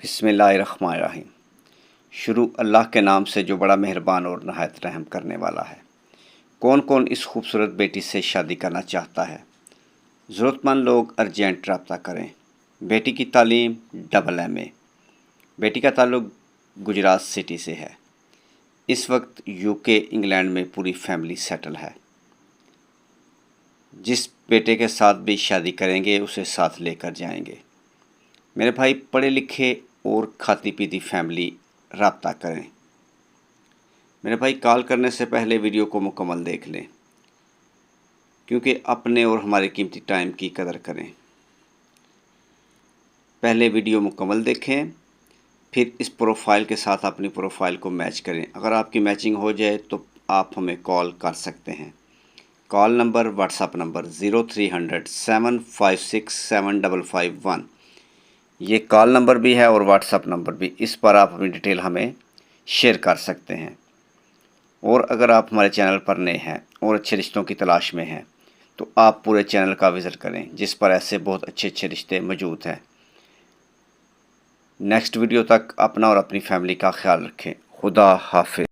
بسم اللہ الرحمن الرحیم۔ شروع اللہ کے نام سے جو بڑا مہربان اور نہایت رحم کرنے والا ہے۔ کون کون اس خوبصورت بیٹی سے شادی کرنا چاہتا ہے؟ ضرورت مند لوگ ارجنٹ رابطہ کریں۔ بیٹی کی تعلیم AA۔ بیٹی کا تعلق گجرات سٹی سے ہے۔ اس وقت UK انگلینڈ میں پوری فیملی سیٹل ہے۔ جس بیٹے کے ساتھ بھی شادی کریں گے اسے ساتھ لے کر جائیں گے۔ میرے بھائی پڑھے لکھے اور کھاتی پیتی فیملی رابطہ کریں۔ میرے بھائی کال کرنے سے پہلے ویڈیو کو مکمل دیکھ لیں، کیونکہ اپنے اور ہمارے قیمتی ٹائم کی قدر کریں۔ پہلے ویڈیو مکمل دیکھیں، پھر اس پروفائل کے ساتھ اپنی پروفائل کو میچ کریں۔ اگر آپ کی میچنگ ہو جائے تو آپ ہمیں کال کر سکتے ہیں۔ Call number what's app number 0300 756 7551۔ یہ کال نمبر بھی ہے اور واٹس ایپ نمبر بھی، اس پر آپ اپنی ڈیٹیل ہمیں شیئر کر سکتے ہیں۔ اور اگر آپ ہمارے چینل پر نئے ہیں اور اچھے رشتوں کی تلاش میں ہیں تو آپ پورے چینل کا وزٹ کریں، جس پر ایسے بہت اچھے اچھے رشتے موجود ہیں۔ نیکسٹ ویڈیو تک اپنا اور اپنی فیملی کا خیال رکھیں۔ خدا حافظ۔